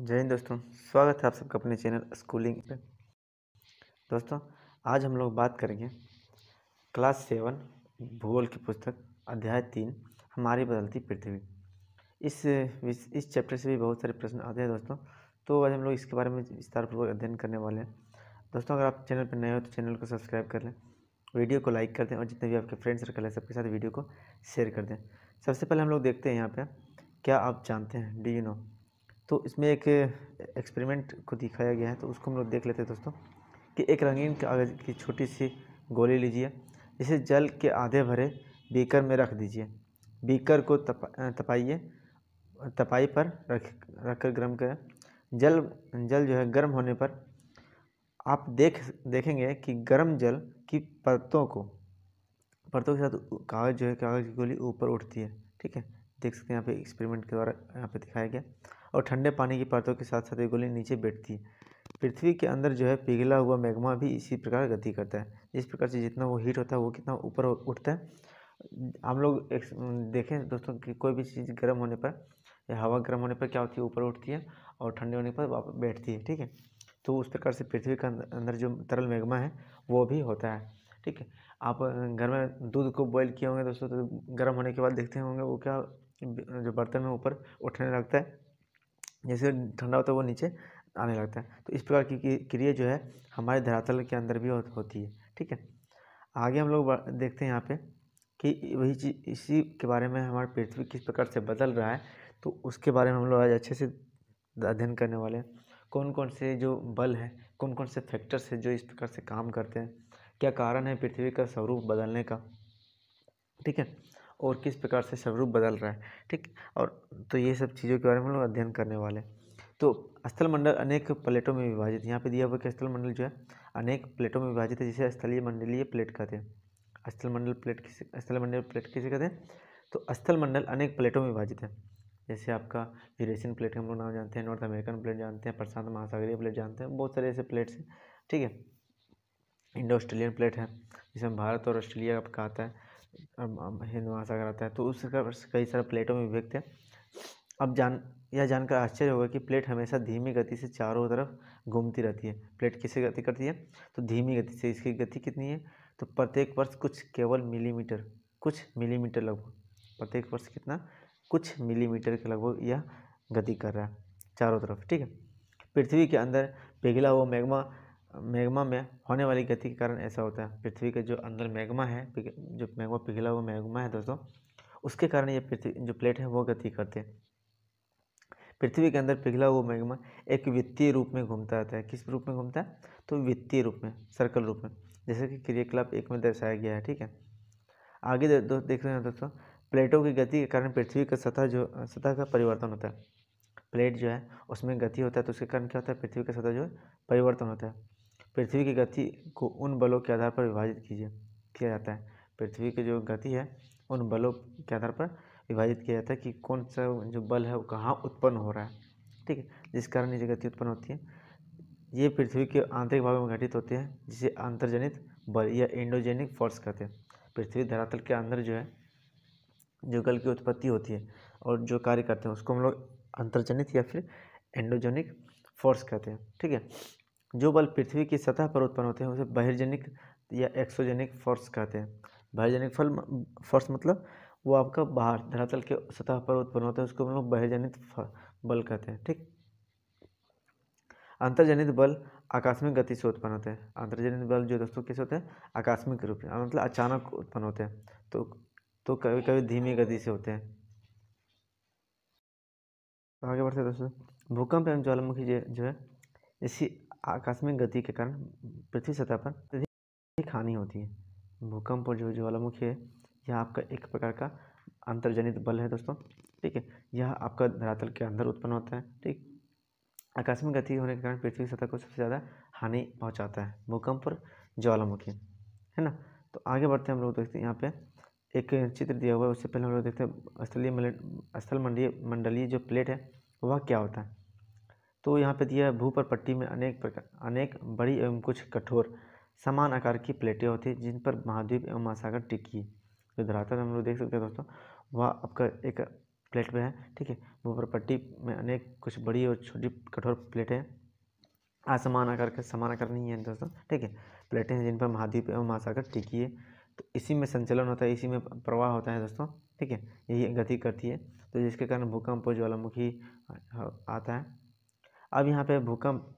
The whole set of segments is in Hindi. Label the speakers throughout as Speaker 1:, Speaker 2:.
Speaker 1: जय हिंद दोस्तों। स्वागत है आप सबका अपने चैनल स्कूलिंग पे। दोस्तों, आज हम लोग बात करेंगे क्लास 7 भूगोल की पुस्तक अध्याय 3 हमारी बदलती पृथ्वी। इस चैप्टर से भी बहुत सारे प्रश्न आते हैं दोस्तों, तो आज हम लोग इसके बारे में विस्तारपूर्वक अध्ययन करने वाले हैं। दोस्तों, अगर आप चैनल पर नए हो तो चैनल को सब्सक्राइब कर लें, वीडियो को लाइक कर दें और जितने भी आपके फ्रेंड सर्कल है सबके साथ वीडियो को शेयर कर दें। सबसे पहले हम लोग देखते हैं यहाँ पर, क्या आप जानते हैं, डू यू नो। तो इसमें एक एक्सपेरिमेंट को दिखाया गया है, तो उसको हम लोग देख लेते हैं दोस्तों। कि एक रंगीन कागज़ की छोटी सी गोली लीजिए, इसे जल के आधे भरे बीकर में रख दीजिए। बीकर को तपाई पर रखकर गर्म करें। जल जल जो है गर्म होने पर आप देखेंगे कि गर्म जल की परतों के साथ कागज़ की गोली ऊपर उठती है। ठीक है, देख सकते हैं यहाँ पे एक्सपेरिमेंट के द्वारा यहाँ पे दिखाया गया। और ठंडे पानी की परतों के साथ साथ ये गोली नीचे बैठती है। पृथ्वी के अंदर जो है पिघला हुआ मैग्मा भी इसी प्रकार गति करता है। इस प्रकार से जितना वो हीट होता है वो कितना ऊपर उठता है। हम लोग देखें दोस्तों कि कोई भी चीज़ गर्म होने पर या हवा गर्म होने पर क्या होती है, ऊपर उठती है और ठंडे होने पर वापस बैठती है। ठीक है, तो उस प्रकार से पृथ्वी के अंदर जो तरल मैग्मा है वो भी होता है। ठीक है, आप घर में दूध को बॉईल किए होंगे दोस्तों, तो गर्म होने के बाद देखते होंगे वो क्या जो बर्तन में ऊपर उठने लगता है, जैसे ठंडा होता है वो नीचे आने लगता है। तो इस प्रकार की क्रिया जो है हमारे धरातल के अंदर भी होती है। ठीक है, आगे हम लोग देखते हैं यहाँ पे कि वही चीज़ इसी के बारे में हमारी पृथ्वी किस प्रकार से बदल रहा है, तो उसके बारे में हम लोग आज अच्छे से अध्ययन करने वाले हैं। कौन कौन से जो बल हैं, कौन कौन से फैक्टर्स हैं जो इस प्रकार से काम करते हैं, क्या कारण है पृथ्वी का स्वरूप बदलने का। ठीक है, और किस प्रकार से स्वरूप बदल रहा है। ठीक, और तो ये सब चीज़ों के बारे में हम लोग अध्ययन करने वाले हैं। तो स्थल मंडल अनेक प्लेटों में विभाजित, यहाँ पे दिया हुआ कि स्थल मंडल जो है अनेक प्लेटों में विभाजित है, जिसे स्थलीय मंडलीय प्लेट कहते हैं। स्थल मंडल प्लेट किसे कहते हैं, तो स्थल मंडल अनेक प्लेटों में विभाजित है। जैसे आपका यूरेशियन प्लेट हम लोग नाम जानते हैं, नॉर्थ अमेरिकन प्लेट जानते हैं, प्रशांत महासागरीय प्लेट जानते हैं, बहुत सारे ऐसे प्लेट्स हैं। ठीक है, इंडो ऑस्ट्रेलियन प्लेट है जिसमें भारत और ऑस्ट्रेलिया आपका आता है, हिंद महासागर आता है, तो उससे कई सारे प्लेटों में विभक्त है। अब यह जानकर आश्चर्य होगा कि प्लेट हमेशा धीमी गति से चारों तरफ घूमती रहती है। प्लेट किससे गति करती है, तो धीमी गति से। इसकी गति कितनी है, तो प्रत्येक वर्ष कुछ मिलीमीटर लगभग, प्रत्येक वर्ष कितना, कुछ मिलीमीटर के लगभग यह गति कर रहा है चारों तरफ। ठीक है, पृथ्वी के अंदर पिघला हुआ मैग्मा में होने वाली गति के कारण ऐसा होता है। पृथ्वी के जो अंदर मैग्मा है, जो मैग्मा पिघला हुआ मैग्मा है दोस्तों, उसके कारण ये पृथ्वी जो प्लेट है वो गति करते हैं। पृथ्वी के अंदर पिघला हुआ मैग्मा एक वित्तीय रूप में घूमता रहता है। किस रूप में घूमता है, तो वित्तीय रूप में, सर्कल रूप में, जैसे कि क्रियाकलाप 1 में दर्शाया गया है। ठीक है, आगे देख रहे हैं दोस्तों, प्लेटों की गति के कारण पृथ्वी का सतह का परिवर्तन होता है। प्लेट जो है उसमें गति होता है, तो उसके कारण क्या होता है, पृथ्वी का सतह जो है परिवर्तन होता है। पृथ्वी की गति को उन बलों के आधार पर विभाजित किया जाता है। पृथ्वी की जो गति है उन बलों के आधार पर विभाजित किया जाता है कि कौन सा जो बल है वो कहाँ उत्पन्न हो रहा है। ठीक है, जिस कारण ये गति उत्पन्न होती है। ये पृथ्वी के आंतरिक भागों में घटित होते हैं, जिसे अंतर्जनित बल या एंडोजेनिक फोर्स कहते हैं। पृथ्वी धरातल के अंदर जो है जो बल की उत्पत्ति होती है और जो कार्य करते हैं उसको हम लोग अंतर्जनित या फिर एंडोजेनिक फोर्स कहते हैं। ठीक है, जो बल पृथ्वी की सतह पर उत्पन्न होते हैं उसे बहिर्जनिक या एक्सोजेनिक फोर्स कहते हैं। बहिर्जनिक फोर्स मतलब वो आपका बाहर धरातल के सतह पर उत्पन्न होते हैं, उसको हम लोग बहिर्जनित बल कहते हैं। ठीक, अंतर्जनित बल आकस्मिक गति से उत्पन्न होते हैं। अंतर्जनित बल जो दोस्तों कैसे होते हैं, आकस्मिक रूप से, मतलब अचानक उत्पन्न होते हैं, तो कभी कभी धीमी गति से होते हैं। तो आगे बढ़ते हैं दोस्तों, भूकंप एवं ज्वालामुखी जो है इसी आकस्मिक गति के कारण पृथ्वी सतह पर अधिक हानि होती है। भूकंप और जो ज्वालामुखी है यह आपका एक प्रकार का अंतर्जनित बल है दोस्तों। ठीक है, यह आपका धरातल के अंदर उत्पन्न होता है। ठीक, आकस्मिक गति होने के कारण पृथ्वी सतह को सबसे ज़्यादा हानि पहुंचाता है भूकंप और ज्वालामुखी, है ना। तो आगे बढ़ते हैं, हम लोग देखते हैं यहाँ पे एक चित्र दिया हुआ है। उससे पहले हम लोग देखते हैं स्थल मंडलीय जो प्लेट है वह क्या होता है। तो यहाँ पे दिया है, भूपर पट्टी में अनेक बड़ी एवं कुछ कठोर समान आकार की प्लेटें होती हैं जिन पर महाद्वीप एवं महासागर टिकी है। जो धरातल हम लोग देख सकते हैं दोस्तों, वह आपका एक प्लेट पे है, ठीक है। भूपर पट्टी में अनेक कुछ बड़ी और छोटी कठोर प्लेटें हैं। समान आकार नहीं है दोस्तों, ठीक है। प्लेटें हैं जिन पर महाद्वीप एवं महासागर टिकी है। तो इसी में संचलन होता है, इसी में प्रवाह होता है दोस्तों, ठीक है। यही गति करती है, तो जिसके कारण भूकंप और ज्वालामुखी आता है। अब यहाँ पे भूकंप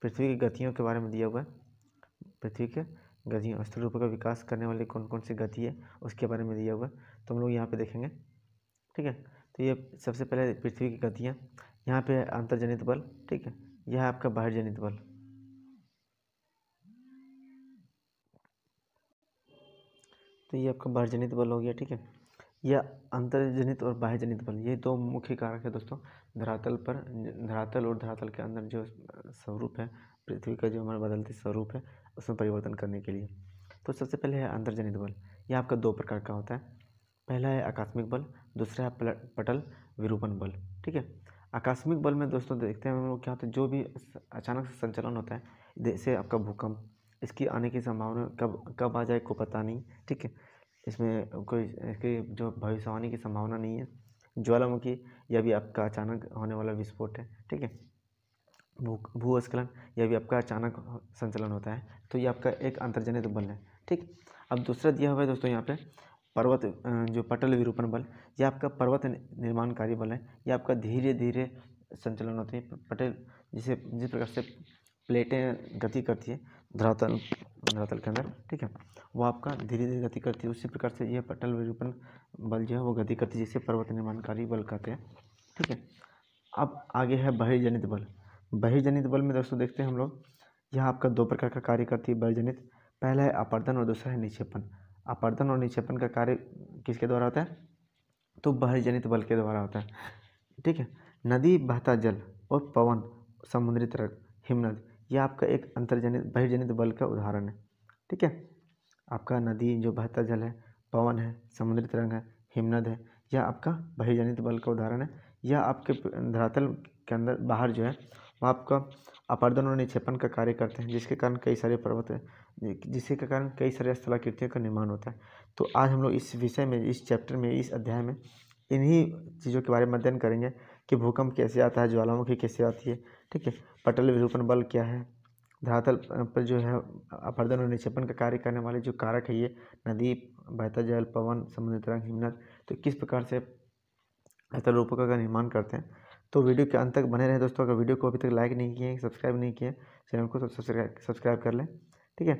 Speaker 1: पृथ्वी की गतियों के बारे में दिया हुआ है। पृथ्वी के गतियों स्थल रूपों का विकास करने वाली कौन कौन सी गति है उसके बारे में दिया हुआ है, तो हम लोग यहाँ पे देखेंगे, ठीक है। तो ये सबसे पहले पृथ्वी की गतियाँ, यहाँ पे अंतर्जनित बल, ठीक है। यह है आपका बाह्यजनित बल। तो ये आपका बाह्यजनित बल हो गया, ठीक है। यह अंतर्जनित और बाह्यजनित बल, ये दो मुख्य कारक है दोस्तों धरातल पर, धरातल और धरातल के अंदर जो स्वरूप है पृथ्वी का, जो हमारा बदलते स्वरूप है उसमें परिवर्तन करने के लिए। तो सबसे पहले है अंतर्जनित बल। यह आपका दो प्रकार का होता है। पहला है आकस्मिक बल, दूसरा है पटल विरूपण बल, ठीक है। आकस्मिक बल में दोस्तों देखते हैं हम लोग क्या होता है, जो भी अचानक से संचलन होता है, जैसे आपका भूकंप, इसकी आने की संभावना कब आ जाए को पता नहीं, ठीक है। इसमें कोई इसकी जो भविष्यवाणी की संभावना नहीं है। ज्वालामुखी, यह भी आपका अचानक होने वाला विस्फोट है, ठीक है। भूस्खलन, यह भी आपका अचानक संचलन होता है, तो ये आपका एक अंतर्जनित बल है, ठीक। अब दूसरा दिया हुआ है दोस्तों यहाँ पे पर्वत, जो पटल विरूपण बल, यह आपका पर्वत निर्माणकारी बल है। यह आपका धीरे धीरे संचलन होते हैं। पटल जिस प्रकार से प्लेटें गति करती है धरातल के अंदर, ठीक है, वो आपका धीरे धीरे गति करती है, उसी प्रकार से यह पटल विरूपण बल जो है वो गति करती है, जिसे पर्वत निर्माणकारी बल कहते हैं, ठीक है। अब आगे है बहिर्जनित बल। बहिर्जनित बल में दोस्तों देखते हैं हम लोग, यह आपका दो प्रकार का कार्य करती है बहिर्जनित। पहला है अपर्दन और दूसरा है निक्षेपण। अपर्दन और निक्षेपण का कार्य किसके द्वारा होता है, तो बहिर्जनित बल के द्वारा होता है, ठीक है। नदी, बहता जल और पवन, समुद्री तरंग, हिमनद, यह आपका एक अंतर्जनित बहिर्जनित बल का उदाहरण है, ठीक है। आपका नदी जो बहता जल है, पवन है, समुद्री तरंग है, हिमनद है, यह आपका बहिर्जनित बल का उदाहरण है। यह आपके धरातल के अंदर बाहर जो है वह आपका अपर्दन और निक्षेपण का कार्य करते हैं, जिसके कारण कई सारे स्थलाकृतियों का निर्माण होता है। तो आज हम लोग इस विषय में, इस चैप्टर में, इस अध्याय में इन्हीं चीज़ों के बारे में अध्ययन करेंगे कि भूकंप कैसे आता है, ज्वालामुखी कैसे आती है, ठीक है, पटल विरूपण बल क्या है, धरातल पर जो है अपर्दन और निक्षेपण का कार्य करने वाले जो कारक है, ये नदी, बहता जल, पवन, समुद्री तरंग, हिमनद, तो किस प्रकार से स्थल रूपों का निर्माण करते हैं। तो वीडियो के अंत तक बने रहे दोस्तों। अगर वीडियो को अभी तक लाइक नहीं किए, सब्सक्राइब नहीं किए, चैनल को तो सब्सक्राइब कर लें, ठीक है।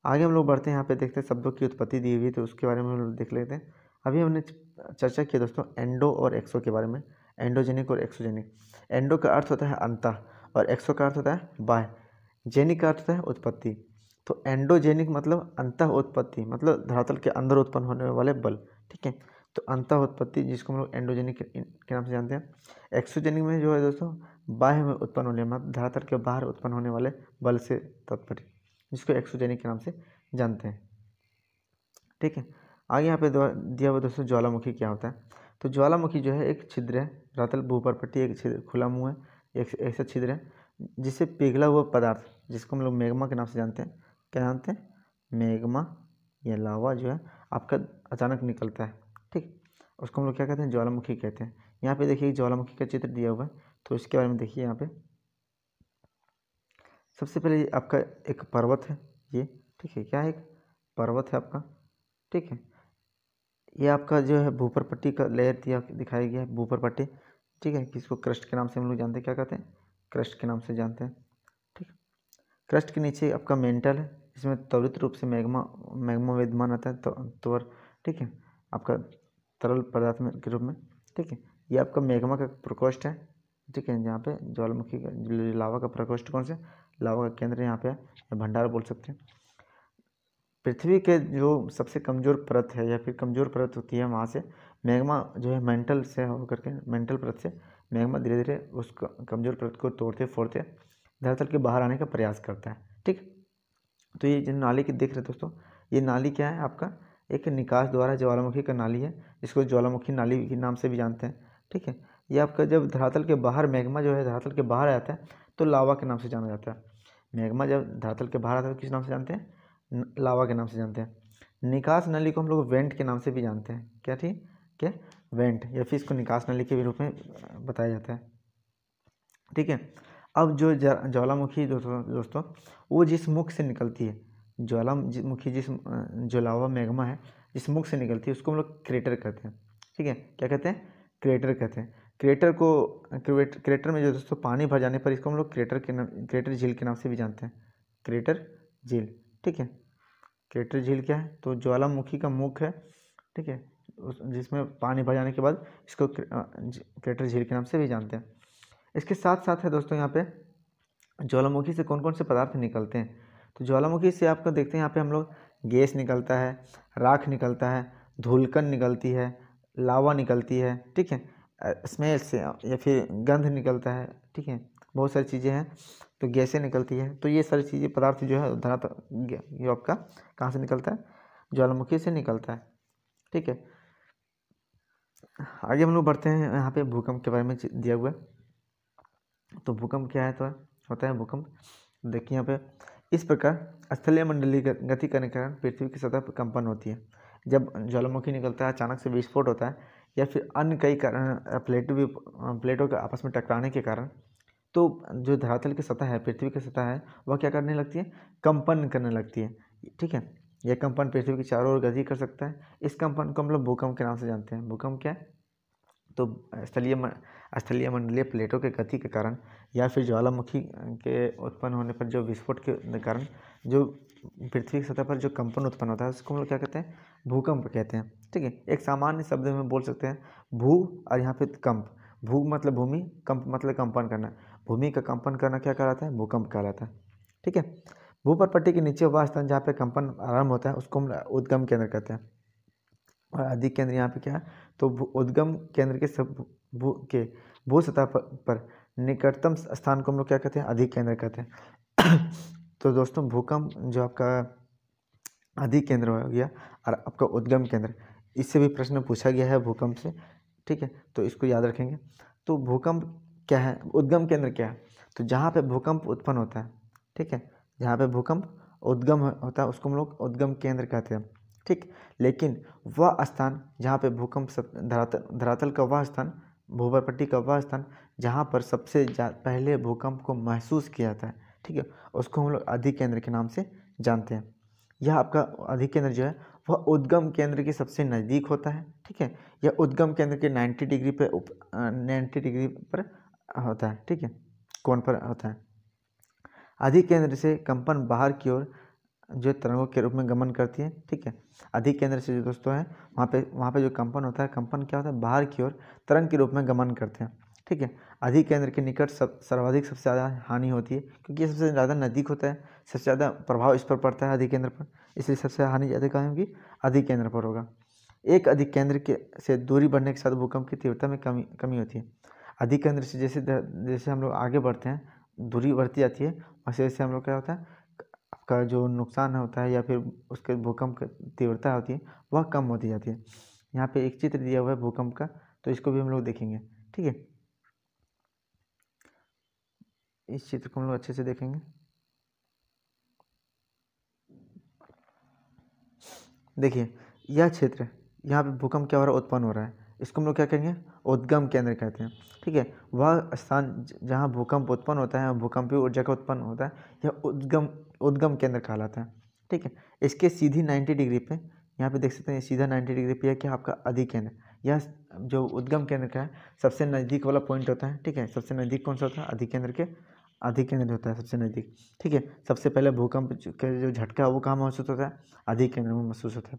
Speaker 1: आगे हम लोग बढ़ते हैं, यहाँ पे देखते हैं शब्दों की उत्पत्ति दी हुई है, तो उसके बारे में हम लोग देख लेते हैं। अभी हमने चर्चा की दोस्तों एंडो और एक्सो के बारे में, एंडोजेनिक और एक्सोजेनिक। एंडो का अर्थ होता है अंतः और एक्सो का अर्थ होता है बाह्य, जेनिक का अर्थ होता है उत्पत्ति। तो एंडोजेनिक मतलब अंतः उत्पत्ति, मतलब धरातल के अंदर उत्पन्न होने वाले बल, ठीक है। तो अंतः उत्पत्ति जिसको हम लोग एंडोजेनिक के नाम से जानते हैं। एक्सोजेनिक में जो है दोस्तों बाह्य में उत्पन्न होने, मतलब धरातल के बाहर उत्पन्न होने वाले बल से तात्पर्य, जिसको एक्सोजेनिक के नाम से जानते हैं, ठीक है। आगे यहाँ पे दिया हुआ दोस्तों ज्वालामुखी क्या होता है। तो ज्वालामुखी जो है एक छिद्र है, धरातल भूपर्पट्टी एक छिद्र, खुला मुँह है, एक ऐसा छिद्र है जिससे पिघला हुआ पदार्थ, जिसको हम लोग मैग्मा के नाम से जानते हैं। क्या जानते हैं? मैग्मा या लावा जो है आपका अचानक निकलता है, ठीक, उसको हम लोग क्या कहते हैं? ज्वालामुखी कहते हैं। यहाँ पे देखिए ज्वालामुखी का चित्र दिया हुआ है, तो इसके बारे में देखिए। यहाँ पे सबसे पहले आपका एक पर्वत है ये, ठीक है, क्या है? एक पर्वत है आपका, ठीक है। ये आपका जो है भूपर्पट्टी का लेयर दिखाया गया है, भूपर्पट्टी, ठीक है, किसको क्रस्ट के नाम से हम लोग जानते हैं। क्या कहते हैं? क्रस्ट के नाम से जानते हैं, ठीक। क्रस्ट के नीचे आपका मेंटल है, इसमें त्वरित रूप से मैग्मा विद्यमान आता है, तो ठीक है, आपका तरल पदार्थ में के रूप में, ठीक है। ये आपका मैग्मा का प्रकोष्ठ है, ठीक है, जहाँ पे ज्वालामुखी का लावा का प्रकोष्ठ कौन से, लावा का केंद्र यहाँ पे है, या भंडार बोल सकते हैं। पृथ्वी के जो सबसे कमज़ोर परत है या फिर कमज़ोर परत होती है, वहाँ से मैग्मा जो है मेंटल से होकर के, मेंटल परत से मैग्मा धीरे धीरे उस कमज़ोर परत को तोड़ते फोड़ते धरातल के बाहर आने का प्रयास करता है, ठीक। तो ये जो नाली की देख रहे दोस्तों, ये नाली क्या है? आपका एक निकास द्वारा ज्वालामुखी का नाली है, इसको ज्वालामुखी नाली के नाम से भी जानते हैं, ठीक है। ये आपका जब धरातल के बाहर मैग्मा जो है धरातल के बाहर आता है तो लावा के नाम से जाना जाता है। मैग्मा जब धरातल के बाहर आता है तो किस नाम से जानते हैं? लावा के नाम से जानते हैं। निकास नली को हम लोग वेंट के नाम से भी जानते हैं। क्या? ठीक, क्या? वेंट या फिर इसको निकास नली के रूप में बताया जाता है। ठीक है, अब जो ज्वालामुखी दोस्तों वो जिस मुख से निकलती है, ज्वालामुखी जो लावा मैग्मा है जिस मुख से निकलती है उसको हम लोग क्रेटर कहते हैं। ठीक है, क्या कहते हैं? क्रेटर कहते हैं। क्रेटर में जो दोस्तों पानी भर जाने पर इसको हम लोग क्रेटर झील के नाम से भी जानते हैं, क्रेटर झील। ठीक है, क्रेटर झील क्या है? तो ज्वालामुखी का मुख है, ठीक है, जिसमें पानी भर जाने के बाद इसको क्रेटर झील के नाम से भी जानते हैं। इसके साथ साथ है दोस्तों यहाँ पे ज्वालामुखी से कौन कौन से पदार्थ निकलते हैं। तो ज्वालामुखी से आपको देखते हैं यहाँ पे हम लोग गैस निकलता है, राख निकलता है, धूलकन निकलती है, लावा निकलती है। ठीक है, स्मेल से या फिर गंध निकलता है। ठीक है, बहुत सारी चीज़ें हैं, तो गैसें निकलती है। तो ये सारी चीज़ें पदार्थ जो है धरातल ये आपका कहाँ से निकलता है? ज्वालामुखी से निकलता है। ठीक है, आगे हम लोग बढ़ते हैं। यहाँ पे भूकंप के बारे में दिया हुआ है। तो भूकंप क्या है? तो होता है भूकंप, देखिए यहाँ पे इस प्रकार स्थलीय मंडलीय गति करने के कारण पृथ्वी की सतह पर कंपन होती है। जब ज्वालामुखी निकलता है, अचानक से विस्फोट होता है या फिर अन्य कई कारण प्लेटों के आपस में टकराने के कारण, तो जो धरातल की सतह है, पृथ्वी की सतह है, वह क्या करने लगती है? कंपन करने लगती है। ठीक है, यह कंपन पृथ्वी की चारों ओर गति कर सकता है। इस कंपन को हम लोग भूकंप के नाम से जानते हैं। भूकंप क्या है? तो स्थलीय मंडलीय प्लेटों के गति के कारण या फिर ज्वालामुखी के उत्पन्न होने पर जो विस्फोट के कारण जो पृथ्वी की सतह पर जो कंपन उत्पन्न होता है उसको हम लोग क्या कहते हैं? भूकंप कहते हैं। ठीक है, एक सामान्य शब्द में बोल सकते हैं भू और यहाँ पे कंप। भू मतलब भूमि, कंप मतलब कंपन करना। भूमि का कंपन करना क्या कहलाता है? भूकंप कहलाता है। ठीक है, भूपटपट्टी के नीचे वह स्थान जहाँ पे कंपन आरंभ होता है उसको हम उद्गम केंद्र कहते हैं। और अधिक केंद्र यहाँ पे क्या है? तो उद्गम केंद्र के भू सतह पर निकटतम स्थान को हम लोग क्या कहते हैं? अधिक केंद्र कहते हैं। तो दोस्तों भूकंप जो आपका अधिक केंद्र हो गया और आपका उद्गम केंद्र, इससे भी प्रश्न पूछा गया है भूकंप से। ठीक है, तो इसको याद रखेंगे। तो भूकंप क्या है? उद्गम केंद्र क्या है? तो जहाँ पे भूकंप उत्पन्न होता है, ठीक है, जहाँ पे भूकंप उद्गम होता है उसको हम लोग उद्गम केंद्र कहते हैं। ठीक, लेकिन वह स्थान जहाँ पे भूकंप धरातल का वह स्थान, भूपटपट्टी का वह स्थान जहाँ पर सबसे पहले भूकंप को महसूस किया जाता है, ठीक है, उसको हम लोग अधिक केंद्र के नाम से जानते हैं। यह आपका अधिक केंद्र जो है वह उद्गम केंद्र के सबसे नज़दीक होता है। ठीक है, यह उद्गम केंद्र के 90 डिग्री पर होता है। ठीक है, कोण पर होता है। अधिक केंद्र से कंपन बाहर की ओर जो तरंगों के रूप में गमन करती है। ठीक है, अधिक केंद्र से जो दोस्तों है वहाँ पे जो कंपन होता है, कंपन क्या होता है? बाहर की ओर तरंग के रूप में गमन करते हैं। ठीक है, अधिक केंद्र के निकट सर्वाधिक सबसे ज़्यादा हानि होती है, क्योंकि ये सबसे ज़्यादा नज़दीक होता है, सबसे ज़्यादा प्रभाव इस पर पड़ता है अधिक केंद्र पर, इसलिए सबसे हानि ज़्यादा कहाँ होगी? अधिक केंद्र पर होगा। एक अधिक केंद्र से दूरी बढ़ने के साथ भूकंप की तीव्रता में कमी होती है। अधिक केंद्र से जैसे हम लोग आगे बढ़ते हैं, दूरी बढ़ती जाती है, वैसे वैसे हम लोग क्या होता है, आपका जो नुकसान होता है या फिर उसके भूकंप की तीव्रता होती है वह कम होती जाती है। यहाँ पे एक चित्र दिया हुआ है भूकंप का, तो इसको भी हम लोग देखेंगे। ठीक है, इस चित्र को हम लोग अच्छे से देखेंगे। देखिए यह क्षेत्र, यहाँ पे भूकंप क्या हो रहा है? उत्पन्न हो रहा है, इसको हम लोग क्या कहेंगे? उद्गम केंद्र कहते हैं। ठीक है, वह स्थान जहाँ भूकंप उत्पन्न होता है, भूकंपीय ऊर्जा का उत्पन्न होता है, यह उद्गम केंद्र कहलाता है। ठीक है, इसके सीधी 90 डिग्री पे, यहाँ पे देख सकते हैं सीधा 90 डिग्री पे है क्या? आपका अधिक केंद्र। यह जो उद्गम केंद्र का है सबसे नज़दीक वाला पॉइंट होता है। ठीक है, सबसे नज़दीक कौन सा होता है? अधिक केंद्र के, अधिक केंद्र होता है सबसे नज़दीक। ठीक है, सबसे पहले भूकंप का जो झटका वो कहाँ महसूस होता है? अधिक केंद्र में महसूस होता है।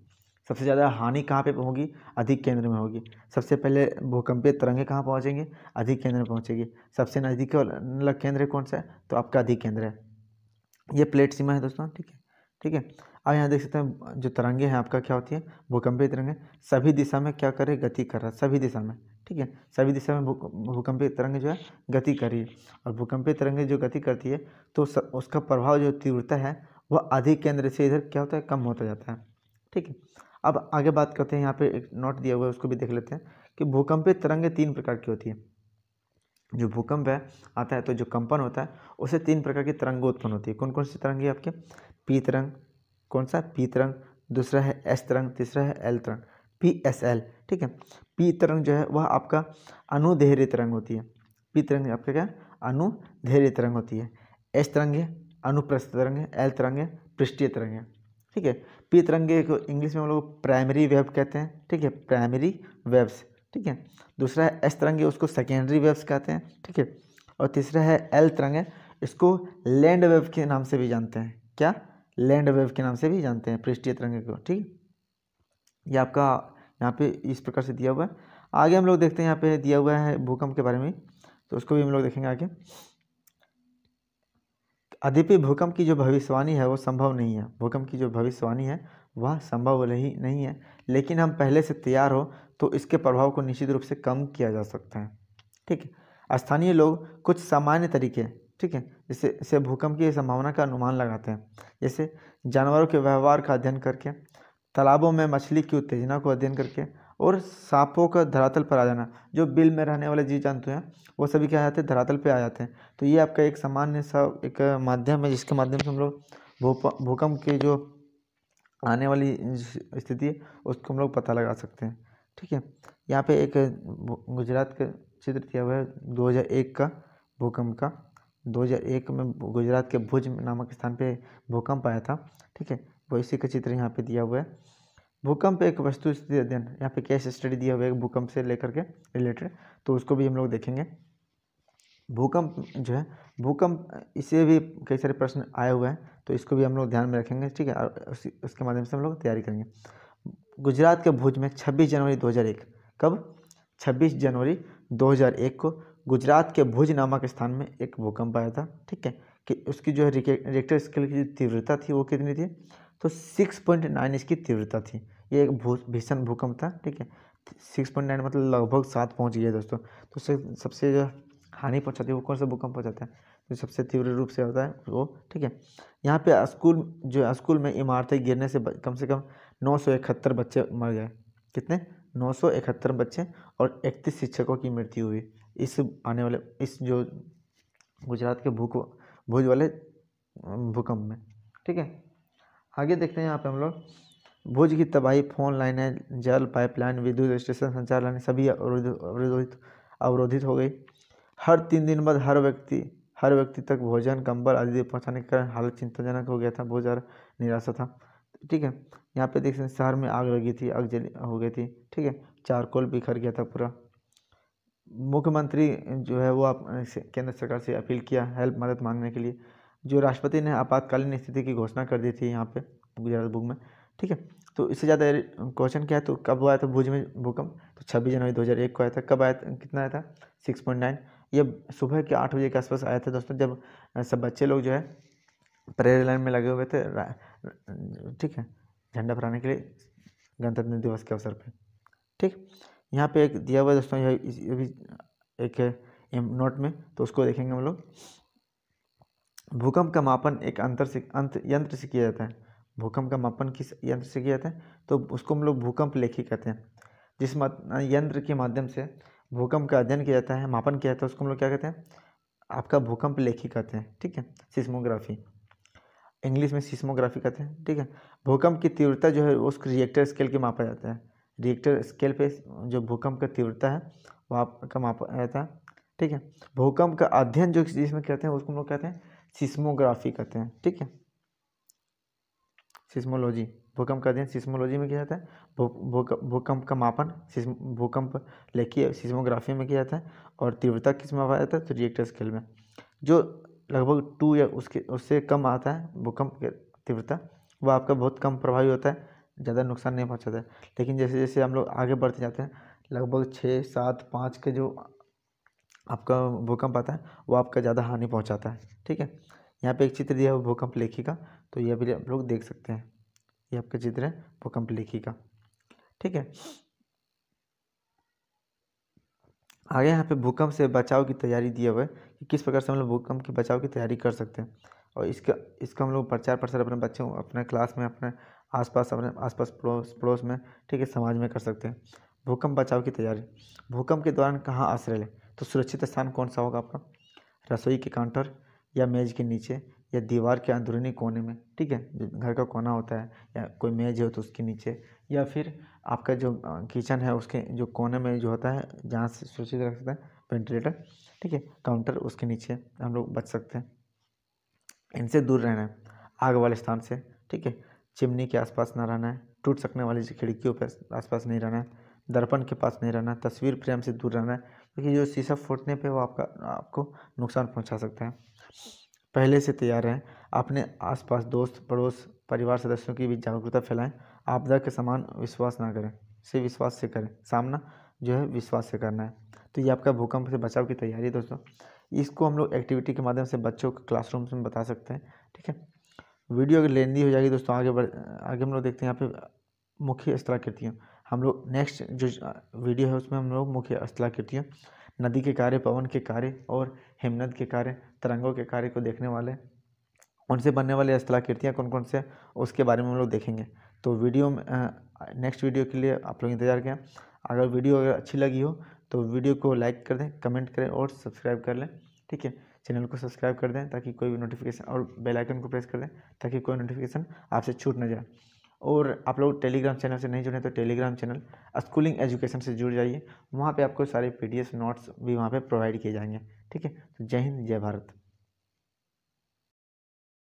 Speaker 1: सबसे ज़्यादा हानि कहाँ पे होगी? अधिक केंद्र में होगी। सबसे पहले भूकंपीय तरंगें कहाँ पहुँचेंगी? अधिक केंद्र में पहुँचेगी। सबसे नज़दीक वाला केंद्र कौन सा है? तो आपका अधिक केंद्र है। ये प्लेट सीमा है दोस्तों। ठीक है, ठीक है, अब यहाँ देख सकते हैं जो तरंगे हैं आपका क्या होती है? भूकंपीय तरंगें सभी दिशा में क्या कर रही है? गति कर रहा है, सभी दिशा में। ठीक है, सभी दिशा में भूकंपीय तरंगें जो है गति कर रही है, और भूकंपीय तरंगें जो गति करती है तो उसका प्रभाव जो तीव्रता है वह अधिक केंद्र से इधर क्या होता है? कम होता जाता है। ठीक है, अब आगे बात करते हैं। यहाँ पे एक नोट दिया हुआ है, उसको भी देख लेते हैं कि भूकंपीय तरंगें 3 प्रकार की होती है। जो भूकंप है आता है तो जो कंपन होता है उससे 3 प्रकार की तरंगें उत्पन्न होती है। कौन कौन सी तरंगे आपके? पी तरंग, कौन सा? पी तरंग, दूसरा है एस तरंग, तीसरा है एल तरंग। PSL, ठीक है। पी तरंग जो है वह आपका अनुदैर्घ्य तरंग होती है। पी तरंग आपका क्या अनुदैर्घ्य तरंग होती है। एस तरंग है अनुप्रस्थ तरंग है, एल तरंग है पृष्ठीय तरंग है, ठीक है। पी तरंगे को इंग्लिश में हम लोग प्राइमरी वेव कहते हैं, ठीक है, प्राइमरी वेव्स, ठीक है। दूसरा है एस तरंगे, उसको सेकेंडरी वेव्स कहते हैं, ठीक है। और तीसरा है एल तरंग है, इसको लैंड वेव के नाम से भी जानते हैं। क्या? लैंड वेव के नाम से भी जानते हैं पृष्ठीय तरंगे को, ठीक। ये आपका यहाँ पे इस प्रकार से दिया हुआ है। आगे हम लोग देखते हैं, यहाँ पे दिया हुआ है भूकंप के बारे में, तो उसको भी हम लोग देखेंगे आगे। यद्यपि भूकंप की जो भविष्यवाणी है वो संभव नहीं है, भूकंप की जो भविष्यवाणी है वह संभव नहीं है, लेकिन हम पहले से तैयार हो तो इसके प्रभाव को निश्चित रूप से कम किया जा सकता है, ठीक है। स्थानीय लोग कुछ सामान्य तरीके, ठीक है, जैसे भूकंप की संभावना का अनुमान लगाते हैं, जैसे जानवरों के व्यवहार का अध्ययन करके, तालाबों में मछली की उत्तेजना को अध्ययन करके, और सांपों का धरातल पर आ जाना। जो बिल में रहने वाले जीव जंतु हैं वो सभी क्या जाते हैं, धरातल पे आ जाते हैं। तो ये आपका एक सामान्य सा एक माध्यम है जिसके माध्यम से हम लोग भूकंप की जो आने वाली स्थिति है उसको हम लोग पता लगा सकते हैं, ठीक है। यहाँ पे एक गुजरात का चित्र दिया हुआ है 2001 का भूकंप का। 2001 में गुजरात के भुज नामक स्थान पे भूकंप आया था, ठीक है। वो इसी का चित्र यहाँ पे दिया हुआ है। भूकंप एक वस्तु स्थिति अध्ययन, यहाँ पे केस स्टडी दिया हुआ है भूकंप से लेकर के रिलेटेड, तो उसको भी हम लोग देखेंगे। भूकंप जो है, भूकंप इससे भी कई सारे प्रश्न आए हुए हैं, तो इसको भी हम लोग ध्यान में रखेंगे, ठीक है। और उसके माध्यम से हम लोग तैयारी करेंगे। गुजरात के भुज में 26 जनवरी 2001, कब? 26 जनवरी 2001 को गुजरात के भुज नामक स्थान में एक भूकंप आया था, ठीक है। कि उसकी जो है रिक्टर स्केल की जो तीव्रता थी वो कितनी थी? तो 6.9 इसकी तीव्रता थी। ये एक भीषण भूकंप था, ठीक है। 6.9 मतलब लगभग 7 पहुँच गया दोस्तों। तो सबसे जो हानि पहुँचाती है वो कौन सा भूकंप पहुँचाता है? जो सबसे तीव्र रूप से होता है वो, ठीक है। यहाँ पे स्कूल में इमारतें गिरने से कम 971 बच्चे मर गए। कितने? 971 बच्चे और 31 शिक्षकों की मृत्यु हुई इस आने वाले इस जो गुजरात के भुज वाले भूकंप में, ठीक है। आगे देखते हैं यहाँ पे हम लोग भुज की तबाही, फोन लाइनें, जल पाइपलाइन, विद्युत स्टेशन, संचार लाइनें सभी अवरोधित हो गई। हर 3 दिन बाद हर व्यक्ति तक भोजन, कंबल आदि पहुँचाने के कारण हालत चिंताजनक हो गया था, बहुत ज़्यादा निराशा था, ठीक है। यहाँ पे देख सकते हैं शहर में आग लगी थी, आग जली हो गई थी, ठीक है। चारकोल बिखर गया था पूरा। मुख्यमंत्री जो है वो आप केंद्र सरकार से अपील किया हेल्प मदद मांगने के लिए। जो राष्ट्रपति ने आपातकालीन स्थिति की घोषणा कर दी थी यहाँ पे गुजरात बुक में, ठीक है। तो इससे ज़्यादा क्वेश्चन क्या है, तो कब आया था भुज में भूकंप? तो 26 जनवरी 2001 को आया था। कब आया था? कितना आया था? 6.9। ये सुबह के 8 बजे के आसपास आया था दोस्तों, जब सब बच्चे लोग जो है परेड लाइन में लगे हुए थे, ठीक है, झंडा फहराने के लिए गणतंत्र दिवस के अवसर पर, ठीक। यहाँ पे एक दिया हुआ है दोस्तों, ये भी एक नोट में, तो उसको देखेंगे हम लोग। भूकंप का मापन एक यंत्र से किया जाता है। भूकंप का मापन किस यंत्र से किया जाता है? तो उसको हम लोग भूकंप लेखी कहते हैं। जिस यंत्र के माध्यम से भूकंप का अध्ययन किया जाता है, मापन किया जाता है, उसको हम लोग क्या कहते हैं? आपका भूकंप लेखी कहते हैं, ठीक है। सिस्मोग्राफी, इंग्लिश में सिस्मोग्राफी कहते हैं, ठीक है। भूकंप की तीव्रता जो है उसको रिएक्टर स्केल के मापा जाता है। रिएक्टर स्केल पे जो भूकंप का तीव्रता है वो आपका मापा जाता है, ठीक है। भूकंप का अध्ययन जो जिसमें कहते हैं उसको हम लोग कहते हैं सिस्मोग्राफी कहते हैं, ठीक है। सिस्मोलॉजी, भूकंप का अध्ययन सिस्मोलॉजी में किया जाता है। भूकंप का मापन भूकंप लेखी सिस्मोग्राफी में किया जाता है। और तीव्रता किस में मापा जाता है? तो रिएक्टर स्केल में। जो लगभग 2 या उससे कम आता है भूकंप की तीव्रता, वो आपका बहुत कम प्रभावी होता है, ज़्यादा नुकसान नहीं पहुंचाता है। लेकिन जैसे जैसे हम लोग आगे बढ़ते जाते हैं, लगभग 6, 7, 5 के जो आपका भूकंप आता है वो आपका ज़्यादा हानि पहुंचाता है, ठीक है। यहाँ पे एक चित्र दिया है भूकंप लेखी का, तो ये भी आप लोग देख सकते हैं। ये आपका चित्र है भूकंप लेखी का, ठीक है। आगे यहाँ पे भूकंप से बचाव की तैयारी दिया हुआ है कि किस प्रकार से हम लोग भूकंप के बचाव की तैयारी कर सकते हैं। और इसका हम लोग प्रचार प्रसार अपने बच्चों, अपने क्लास में, अपने आसपास पड़ोस में, ठीक है, समाज में कर सकते हैं। भूकंप बचाव की तैयारी। भूकंप के दौरान कहाँ आश्रय लें? तो सुरक्षित स्थान कौन सा होगा आपका? रसोई के काउंटर, या मेज़ के नीचे, या दीवार के अंदरूनी कोने में, ठीक है, जो घर का कोना होता है, या कोई मेज़ हो तो उसके नीचे, या फिर आपका जो किचन है उसके जो कोने में जो होता है जहाँ से सुरक्षित रख सकता है वेंटिलेटर, ठीक है, काउंटर, उसके नीचे हम लोग बच सकते हैं। इनसे दूर रहना है, आग वाले स्थान से, ठीक है, चिमनी के आसपास ना रहना है, टूट सकने वाली खिड़कियों पर आसपास नहीं रहना है, दर्पण के पास नहीं रहना है, तस्वीर फ्रेम से दूर रहना है, क्योंकि जो शीशा फूटने पे वो आपको नुकसान पहुंचा सकता है। पहले से तैयार रहें, अपने आसपास दोस्त पड़ोस परिवार सदस्यों की भी जागरूकता फैलाएं। आपदा के समान विश्वास ना करें, से विश्वास से करें, सामना जो है विश्वास से करना है। तो ये आपका भूकंप से बचाव की तैयारी है दोस्तों। इसको हम लोग एक्टिविटी के माध्यम से बच्चों को क्लासरूम्स में बता सकते हैं, ठीक है। वीडियो अगर लेंदी हो जाएगी दोस्तों, आगे हम लोग देखते हैं यहाँ पे मुख्य स्थलाकृतियाँ। हम लोग नेक्स्ट जो वीडियो है उसमें हम लोग मुख्य स्थलाकृतियाँ, नदी के कार्य, पवन के कार्य और हिमनद के कार्य, तरंगों के कार्य को देखने वाले, उनसे बनने वाली स्थलाकृतियाँ कौन कौन से उसके बारे में हम लोग देखेंगे। तो वीडियो में नेक्स्ट वीडियो के लिए आप लोग इंतज़ार करें। अगर वीडियो अगर अच्छी लगी हो तो वीडियो को लाइक कर दें, कमेंट करें और सब्सक्राइब कर लें, ठीक है। चैनल को सब्सक्राइब कर दें ताकि कोई भी नोटिफिकेशन, और बेल आइकन को प्रेस कर दें ताकि कोई नोटिफिकेशन आपसे छूट न जाए। और आप लोग टेलीग्राम चैनल से नहीं जुड़े तो टेलीग्राम चैनल स्कूलिंग एजुकेशन से जुड़ जाइए, वहाँ पे आपको सारे PDF नोट्स भी वहाँ पे प्रोवाइड किए जाएंगे, ठीक है। तो जय हिंद, जय भारत।